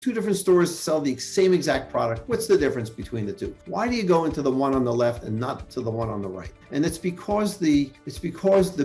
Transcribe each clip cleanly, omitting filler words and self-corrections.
Two different stores sell the same exact product. What's the difference between the two? Why do you go into the one on the left and not to the one on the right? And it's because the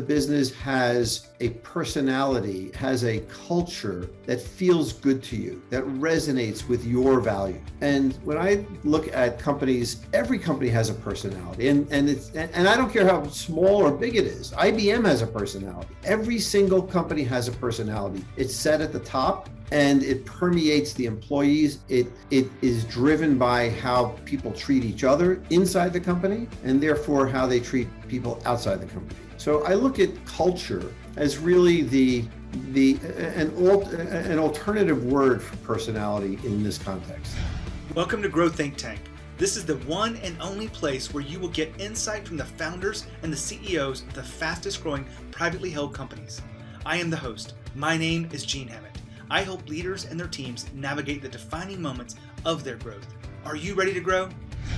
business has a personality, has a culture that feels good to you, that resonates with your value. And when I look at companies, every company has a personality, and I don't care how small or big it is. IBM has a personality. Every single company has a personality. It's set at the top, and it permeates the employees. It is driven by how people treat each other inside the company, and therefore how they treat people outside the company. So I look at culture as really an alternative word for personality in this context. Welcome to Grow Think Tank. This is the one and only place where you will get insight from the founders and the CEOs of the fastest growing privately held companies. I am the host. My name is Gene Hammett. I help leaders and their teams navigate the defining moments of their growth. Are you ready to grow?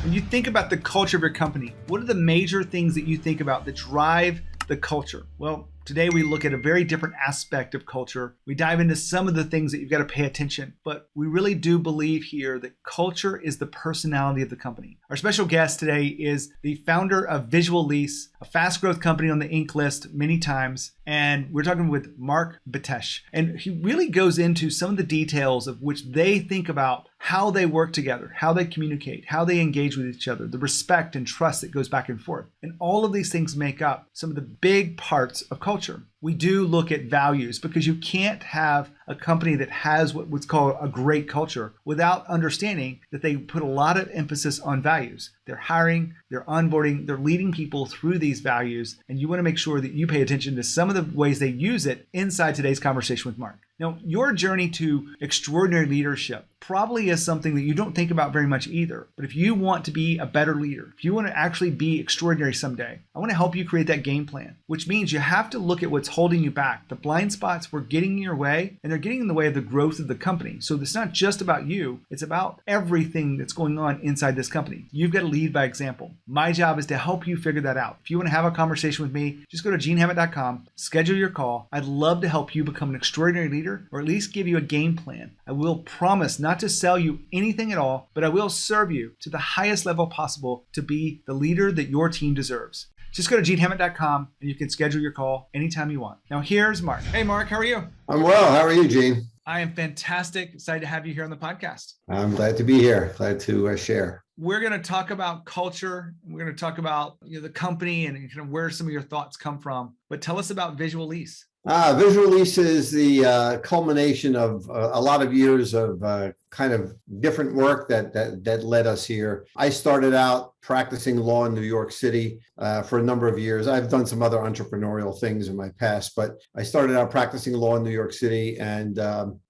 When you think about the culture of your company, what are the major things that you think about that drive the culture? Well, today we look at a very different aspect of culture. We dive into some of the things that you've got to pay attention, but we really do believe here that culture is the personality of the company. Our special guest today is the founder of Visual Lease, a fast growth company on the Inc. list many times. And we're talking with Marc Betesh. And he really goes into some of the details of which they think about how they work together, how they communicate, how they engage with each other, the respect and trust that goes back and forth. And all of these things make up some of the big parts of culture. We do look at values because you can't have a company that has what's called a great culture without understanding that they put a lot of emphasis on values. They're hiring, they're onboarding, they're leading people through these values, and you want to make sure that you pay attention to some of the ways they use it inside today's conversation with Marc. Now, your journey to extraordinary leadership probably is something that you don't think about very much either. But if you want to be a better leader, if you want to actually be extraordinary someday, I want to help you create that game plan, which means you have to look at what's holding you back. The blind spots were getting in your way, and they're getting in the way of the growth of the company. So it's not just about you, it's about everything that's going on inside this company. You've got to lead by example. My job is to help you figure that out. If you want to have a conversation with me, just go to genehammett.com, schedule your call. I'd love to help you become an extraordinary leader, or at least give you a game plan. I will promise not to sell you anything at all, but I will serve you to the highest level possible to be the leader that your team deserves. Just go to genehammett.com and you can schedule your call anytime you want. Now here's Marc. Hey Marc, how are you? I'm well. How are you, Gene? I am fantastic. Excited to have you here on the podcast. I'm glad to be here. Glad to share. We're going to talk about culture. We're going to talk about the company and kind of where some of your thoughts come from. But tell us about Visual Lease. Visual Lease is the culmination of a lot of years of kind of different work that led us here. I started out practicing law in New York City for a number of years. I've done some other entrepreneurial things in my past, but I started out practicing law in New York City, and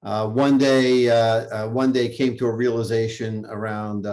one day came to a realization around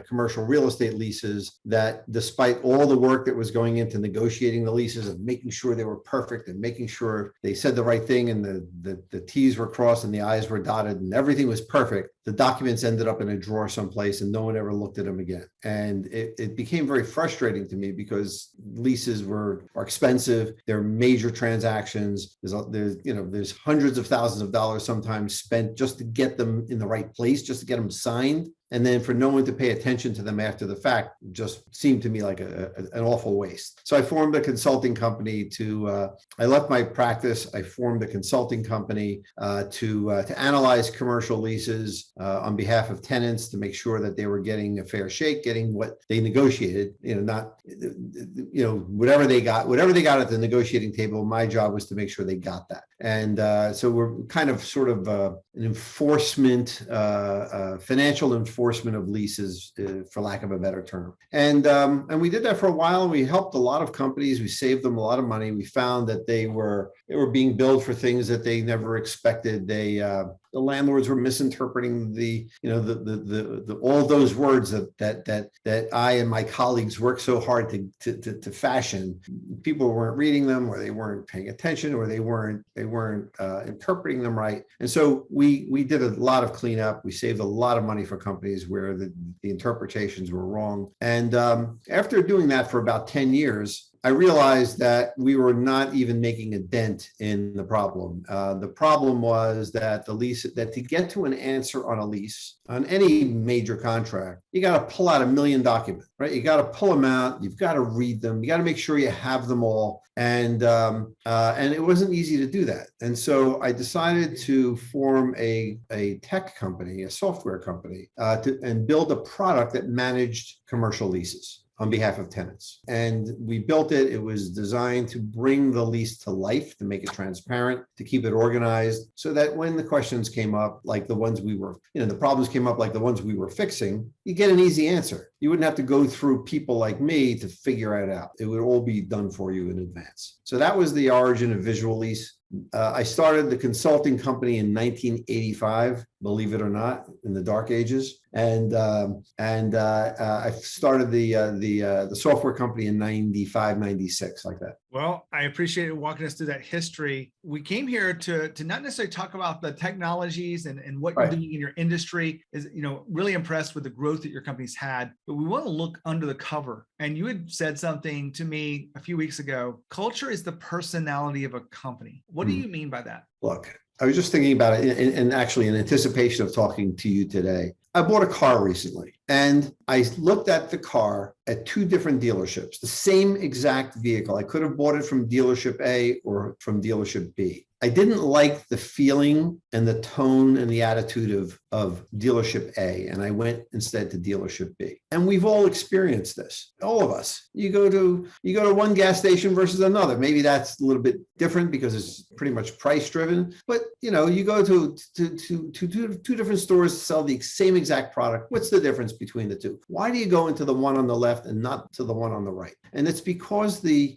commercial real estate leases that despite all the work that was going into negotiating the leases and making sure they were perfect and making sure they said the right thing and the T's were crossed and the I's were dotted and everything was perfect, the documents ended up in a drawer someplace and no one ever looked at them again. And it became very frustrating to me because leases are expensive. They're major transactions. There's hundreds of thousands of dollars sometimes spent just to get them in the right place, just to get them signed. And then for no one to pay attention to them after the fact just seemed to me like an awful waste. So I formed a consulting company I left my practice. I formed a consulting company to analyze commercial leases on behalf of tenants to make sure that they were getting a fair shake, getting what they negotiated, whatever they got at the negotiating table. My job was to make sure they got that. And so we're kind of sort of an enforcement, financial enforcement of leases, for lack of a better term. And we did that for a while. And we helped a lot of companies. We saved them a lot of money. We found that they were being billed for things that they never expected. The landlords were misinterpreting all those words that I and my colleagues worked so hard to fashion. People weren't reading them, or they weren't paying attention, or they weren't interpreting them right. And so we did a lot of cleanup. We saved a lot of money for companies where the interpretations were wrong. And after doing that for about 10 years, I realized that we were not even making a dent in the problem. The problem was that to get to an answer on a lease, on any major contract, you got to pull out 1 million documents, right? You got to pull them out. You've got to read them. You got to make sure you have them all. And it wasn't easy to do that. And so I decided to form a tech company, a software company, and build a product that managed commercial leases on behalf of tenants. And we built it. It was designed to bring the lease to life, to make it transparent, to keep it organized, so that when the questions came up, like the ones the problems came up like the ones we were fixing, you get an easy answer. You wouldn't have to go through people like me to figure it out. It would all be done for you in advance. So that was the origin of Visual Lease. I started the consulting company in 1985, believe it or not, in the dark ages, and I started the software company in 95, 96, like that. Well, I appreciate you walking us through that history. We came here to not necessarily talk about the technologies and what you're doing in your industry. Is really impressed with the growth that your company's had, but we want to look under the cover. And you had said something to me a few weeks ago. Culture is the personality of a company. What do you mean by that? Look, I was just thinking about it, and actually in anticipation of talking to you today. I bought a car recently, and I looked at the car at 2 different dealerships, the same exact vehicle. I could have bought it from dealership A or from dealership B. I didn't like the feeling and the tone and the attitude of dealership A, and I went instead to dealership B. And we've all experienced this, all of us. You go to one gas station versus another. Maybe that's a little bit different because it's pretty much price driven. But you go to 2 different stores to sell the same exact product. What's the difference between the 2? Why do you go into the one on the left and not to the one on the right? And it's because the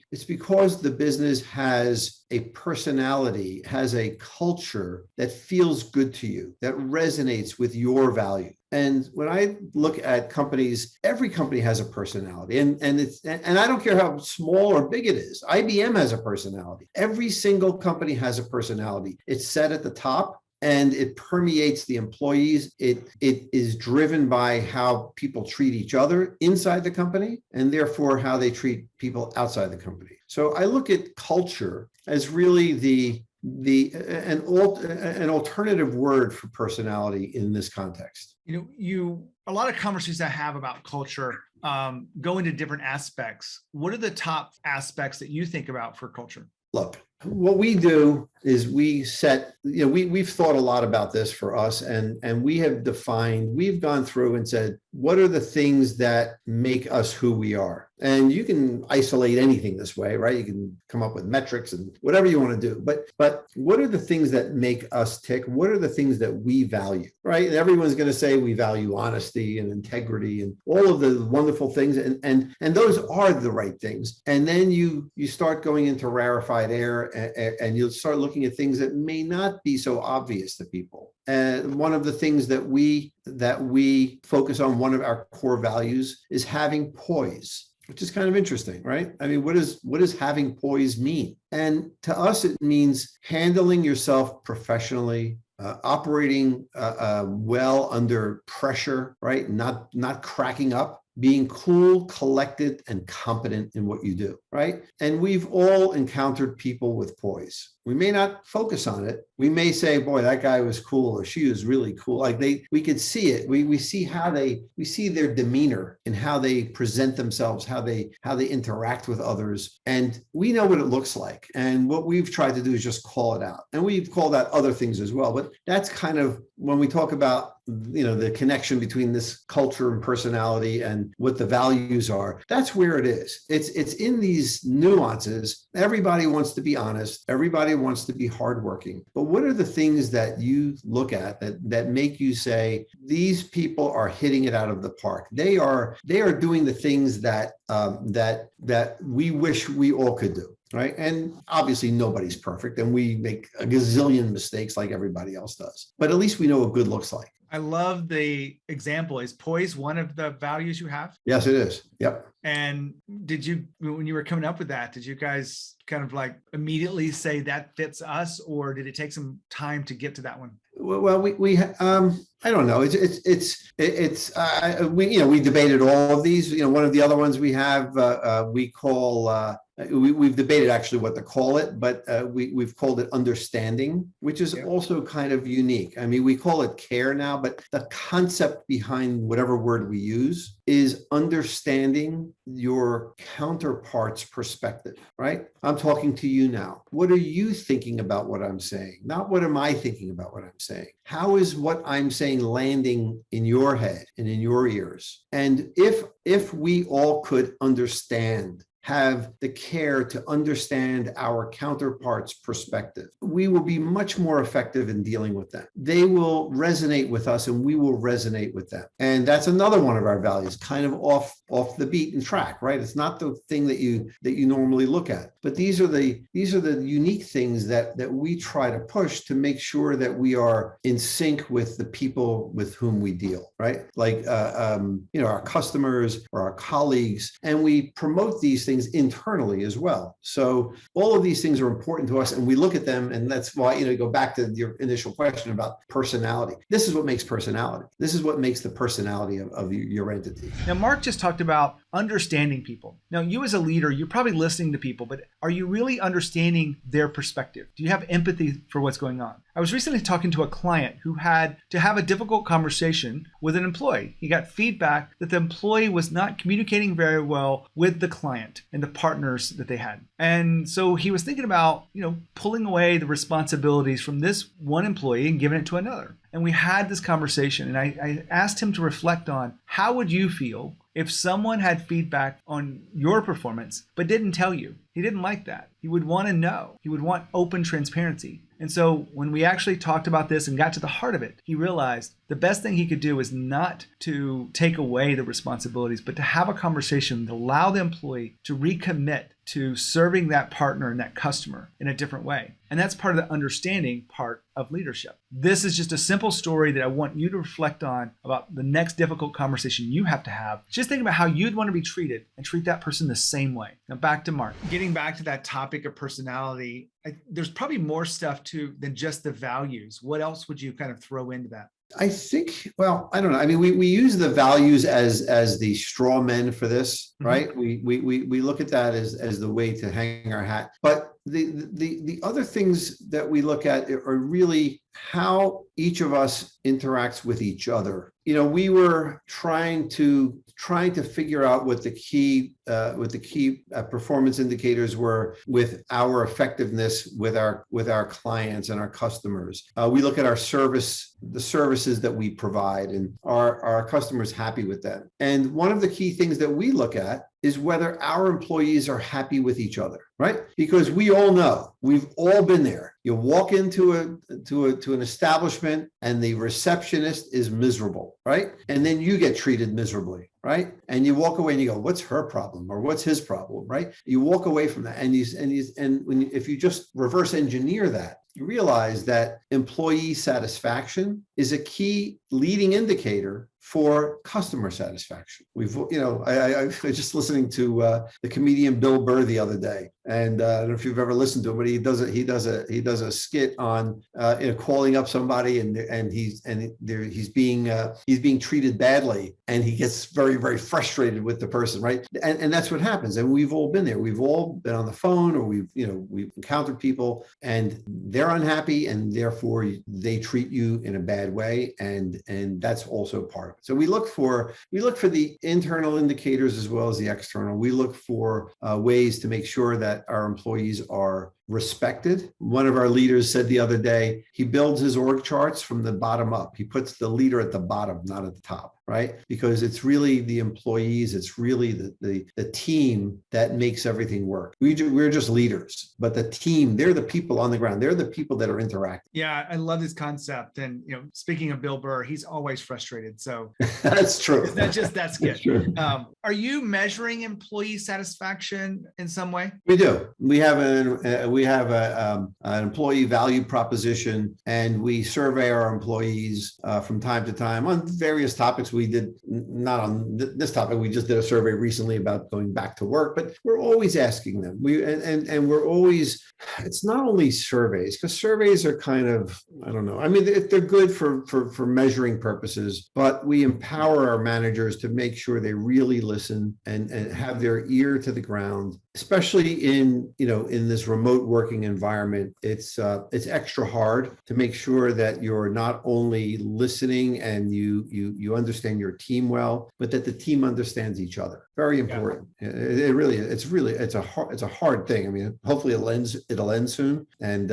business has a personality, has a culture that feels good to you, that resonates with your value. And when I look at companies, every company has a personality, and I don't care how small or big it is. IBM has a personality. Every single company has a personality. It's set at the top, and it permeates the employees. It is driven by how people treat each other inside the company, and therefore how they treat people outside the company. So I look at culture as really an alternative word for personality in this context. A lot of conversations I have about culture go into different aspects. What are the top aspects that you think about for culture? Look, what we do is we set, we've thought a lot about this for us, and we've gone through and said, what are the things that make us who we are? And you can isolate anything this way, right? You can come up with metrics and whatever you want to do. But what are the things that make us tick? What are the things that we value, right? And everyone's going to say we value honesty and integrity and all of the wonderful things. And those are the right things. And then you start going into rarefied air, and you'll start looking at things that may not be so obvious to people. And one of the things that we focus on, one of our core values, is having poise, which is kind of interesting, right? I mean, what does having poise mean? And to us, it means handling yourself professionally, operating well under pressure, right? Not cracking up, being cool, collected, and competent in what you do, right? And we've all encountered people with poise. We may not focus on it. We may say, boy, that guy was cool, or she was really cool. Like we could see it. We see their demeanor and how they present themselves, how they interact with others. And we know what it looks like. And what we've tried to do is just call it out. And we've called out other things as well. But that's kind of when we talk about, the connection between this culture and personality and what the values are, that's where it is. It's in these nuances. Everybody wants to be honest. Everybody wants to be hardworking. But what are the things that you look at that make you say, these people are hitting it out of the park? They are doing the things that we wish we all could do. Right. And obviously nobody's perfect, and we make a gazillion mistakes like everybody else does. But at least we know what good looks like. I love the example. Is poise one of the values you have? Yes, it is. Yep. And when you were coming up with that, did you guys kind of like immediately say that fits us, or did it take some time to get to that one? Well, we I don't know. We debated all of these. One of the other ones we have we call we've debated actually what to call it, but we've called it understanding, which is also kind of unique. I mean, we call it care now, but the concept behind whatever word we use is understanding your counterpart's perspective, right? I'm talking to you now. What are you thinking about what I'm saying? Not what am I thinking about what I'm saying? How is what I'm saying landing in your head and in your ears? And if we all could understand, have the care to understand our counterpart's perspective, we will be much more effective in dealing with them. They will resonate with us and we will resonate with them. And that's another one of our values, kind of off the beaten track, right? It's not the thing that you normally look at, but these are the unique things that we try to push to make sure that we are in sync with the people with whom we deal, right? Like our customers or our colleagues, and we promote these things internally as well. So all of these things are important to us, and we look at them, and that's why, you go back to your initial question about personality. This is what makes personality. This is what makes the personality of your entity. Now, Marc just talked about understanding people. Now, you as a leader, you're probably listening to people, but are you really understanding their perspective? Do you have empathy for what's going on? I was recently talking to a client who had to have a difficult conversation with an employee. He got feedback that the employee was not communicating very well with the client and the partners that they had. And so he was thinking about, pulling away the responsibilities from this one employee and giving it to another. And we had this conversation, and I asked him to reflect on, how would you feel if someone had feedback on your performance but didn't tell you? He didn't like that. He would want to know. He would want open transparency. And so when we actually talked about this and got to the heart of it, he realized the best thing he could do is not to take away the responsibilities, but to have a conversation to allow the employee to recommit to serving that partner and that customer in a different way. And that's part of the understanding part of leadership. This is just a simple story that I want you to reflect on about the next difficult conversation you have to have. Just think about how you'd want to be treated and treat that person the same way. Now back to Marc. Getting back to that topic of personality, there's probably more stuff than just the values. What else would you kind of throw into that? I think, well, I don't know. I mean, we use the values as the straw men for this, right? We look at that as the way to hang our hat. But the other things that we look at are really how each of us interacts with each other. We were trying to figure out what the key performance indicators were with our effectiveness with our clients and our customers. We look at our service, the services that we provide, and are our customers happy with them? And one of the key things that we look at is whether our employees are happy with each other, right? Because we all know, we've all been there. You walk into an establishment and the receptionist is miserable, right? And then you get treated miserably, right? And you walk away and you go, what's her problem or what's his problem, right? You walk away from that, and if you just reverse engineer that, you realize that employee satisfaction is a key leading indicator for customer satisfaction. I was just listening to the comedian Bill Burr the other day, and I don't know if you've ever listened to him, but he does a skit on calling up somebody and he's being treated badly, and he gets very, very frustrated with the person, right? And that's what happens. And we've all been there. We've all been on the phone, or we've encountered people and they're unhappy, and therefore they treat you in a bad way, and that's also part of it. So we look for the internal indicators as well as the external. We look for ways to make sure that our employees are respected. One of our leaders said the other day, he builds his org charts from the bottom up. He puts the leader at the bottom, not at the top, right? Because it's really the employees, it's really the team that makes everything work. We're just leaders, but the team, they're the people on the ground. They're the people that are interacting. Yeah, I love this concept. And speaking of Bill Burr, he's always frustrated. So that's true. That's good. That's true. Are you measuring employee satisfaction in some way? We do. We have an employee value proposition, and we survey our employees from time to time on various topics. We did not on this topic. We just did a survey recently about going back to work, but we're always asking them. We're always. It's not only surveys, because surveys are kind of, I don't know. I mean, they're good for measuring purposes, but we empower our managers to make sure they really listen and have their ear to the ground, especially in this remote working environment, it's extra hard to make sure that you're not only listening and you understand your team well, but that the team understands each other. Very important. Yeah. It really, it's a hard thing. I mean, hopefully it'll end soon, and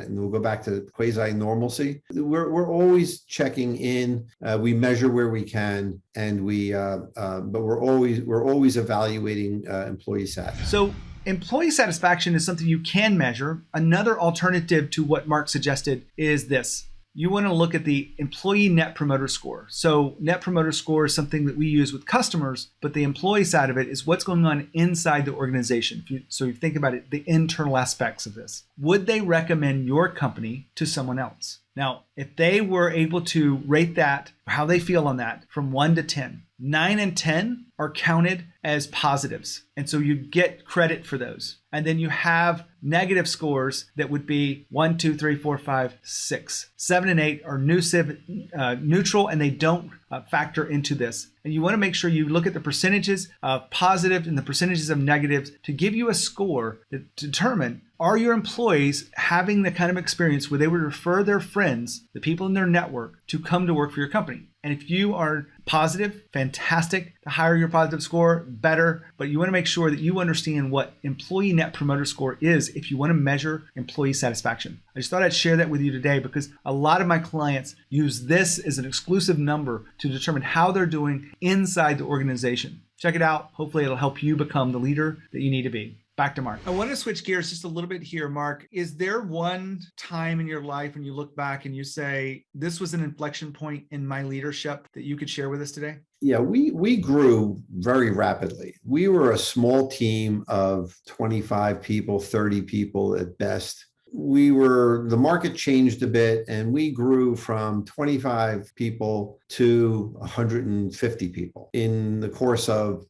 we'll go back to quasi normalcy. We're always checking in. We measure where we can, and but we're always evaluating employee sat. So employee satisfaction is something you can measure. Another alternative to what Marc suggested is this. You want to look at the employee net promoter score. So net promoter score is something that we use with customers, but the employee side of it is what's going on inside the organization. So you think about it, the internal aspects of this. Would they recommend your company to someone else? Now, if they were able to rate that, how they feel on that from 1 to 10, 9 and 10 are counted as positives. And so you get credit for those. And then you have negative scores that would be 1, 2, 3, 4, 5, 6. 7 and 8 are neutral, and they don't factor into this. And you want to make sure you look at the percentages of positive and the percentages of negatives to give you a score that determine, are your employees having the kind of experience where they would refer their friends, the people in their network, to come to work for your company? And if you are positive, fantastic. The higher your positive score, better. But you want to make sure that you understand what employee net promoter score is if you want to measure employee satisfaction. I just thought I'd share that with you today because a lot of my clients use this as an exclusive number to determine how they're doing inside the organization. Check it out. Hopefully it'll help you become the leader that you need to be. Back to Marc. I want to switch gears just a little bit here, Marc. Is there one time in your life when you look back and you say, this was an inflection point in my leadership that you could share with us today? Yeah, we grew very rapidly. We were a small team of 25 people, 30 people at best. The market changed a bit and we grew from 25 people to 150 people in the course of,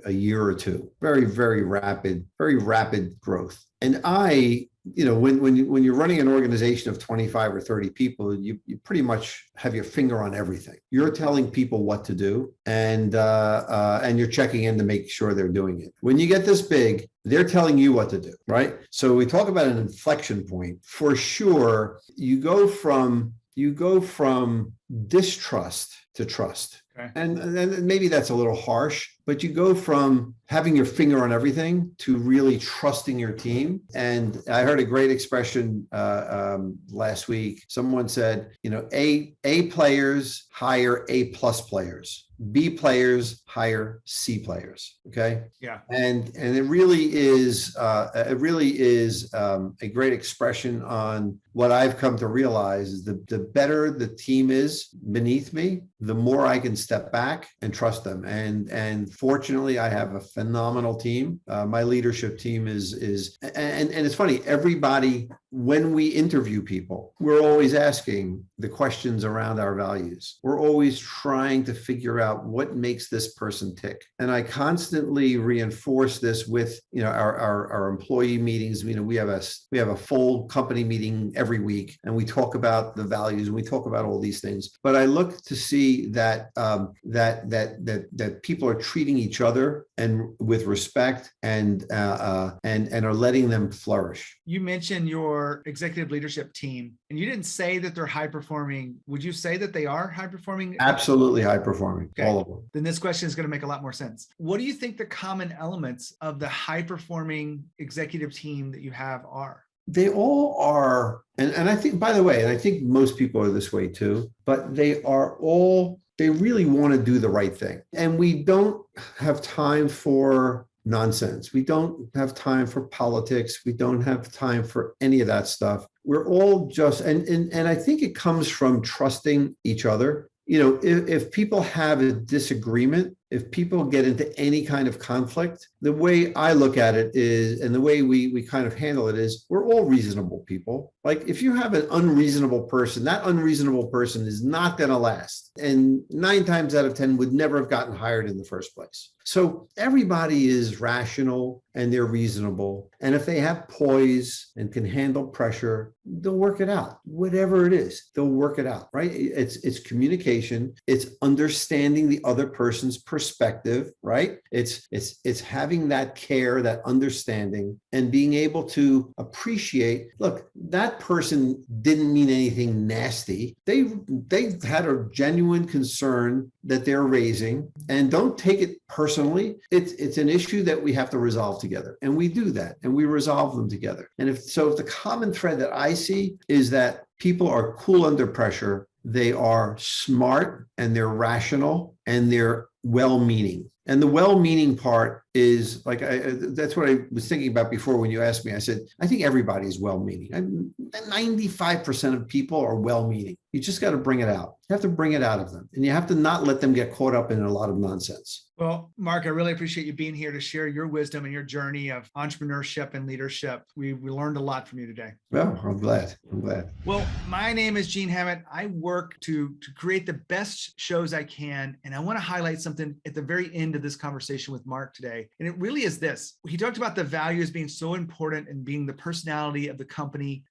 a year or two. Very, very rapid growth. And when you're running an organization of 25 or 30 people, you pretty much have your finger on everything. You're telling people what to do, and you're checking in to make sure they're doing it. When you get this big, they're telling you what to do, right? So we talk about an inflection point. For sure, you go from distrust to trust. Okay. And maybe that's a little harsh, but you go from having your finger on everything to really trusting your team. And I heard a great expression last week. Someone said, A players hire A plus players. B players hire C players. Okay. Yeah. And it really is a great expression on what I've come to realize is the better the team is beneath me, the more I can step back and trust them. And fortunately, I have a phenomenal team. My leadership team is it's funny. Everybody, when we interview people, we're always asking the questions around our values. We're always trying to figure out what makes this person tick. And I constantly reinforce this with our employee meetings. We have a full company meeting every week, and we talk about the values and we talk about all these things. But I look to see that that people are treating each other and with respect and are letting them flourish. You mentioned your executive leadership team, and you didn't say that they're high performing. Would you say that they are high performing? Absolutely high performing, okay. All of them. Then this question is going to make a lot more sense. What do you think the common elements of the high performing executive team that you have are? They all are, and I think, by the way, and I think most people are this way too, but they really want to do the right thing. And we don't have time for nonsense. We don't have time for politics. We don't have time for any of that stuff. We're all just, and I think it comes from trusting each other. If people have a disagreement, if people get into any kind of conflict, the way I look at it is, and the way we kind of handle it is, we're all reasonable people. Like if you have an unreasonable person, that unreasonable person is not going to last. And 9 times out of 10 would never have gotten hired in the first place. So everybody is rational and they're reasonable. And if they have poise and can handle pressure, they'll work it out. Whatever it is, they'll work it out, right? It's communication. It's understanding the other person's perspective, right? It's having that care, that understanding, and being able to appreciate, look, that person didn't mean anything nasty. They had a genuine concern that they're raising, and don't take it personally. It's an issue that we have to resolve together, and we do that, and we resolve them together. And if the common thread that I see is that people are cool under pressure. They are smart and they're rational and they're well-meaning. And the well-meaning part is like, that's what I was thinking about before when you asked me. I said, I think everybody is well-meaning. 95% of people are well-meaning. You just got to bring it out. You have to bring it out of them. And you have to not let them get caught up in a lot of nonsense. Well, Marc, I really appreciate you being here to share your wisdom and your journey of entrepreneurship and leadership. We learned a lot from you today. Well, I'm glad. Well, my name is Gene Hammett. I work to create the best shows I can. And I want to highlight something at the very end of this conversation with Marc today. And it really is this. He talked about the values being so important and being the personality of the company.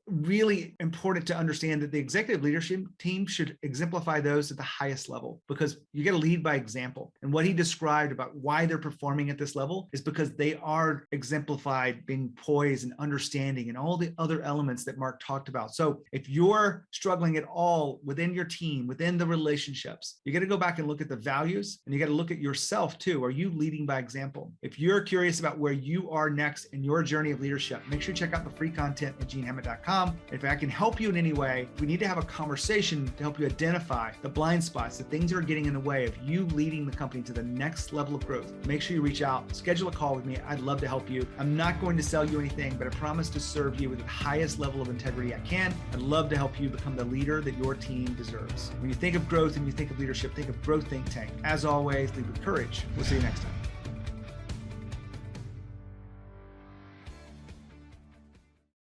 Really important to understand that the executive leadership team should exemplify those at the highest level, because you got to lead by example. And what he described about why they're performing at this level is because they are exemplified being poised and understanding and all the other elements that Marc talked about. So if you're struggling at all within your team, within the relationships, you got to go back and look at the values, and you got to look at yourself too. Are you leading by example? If you're curious about where you are next in your journey of leadership, make sure you check out the free content at genehammett.com. If I can help you in any way, we need to have a conversation to help you identify the blind spots, the things that are getting in the way of you leading the company to the next level of growth. Make sure you reach out, schedule a call with me. I'd love to help you. I'm not going to sell you anything, but I promise to serve you with the highest level of integrity I can. I'd love to help you become the leader that your team deserves. When you think of growth and you think of leadership, think of Growth Think Tank. As always, lead with courage. We'll see you next time.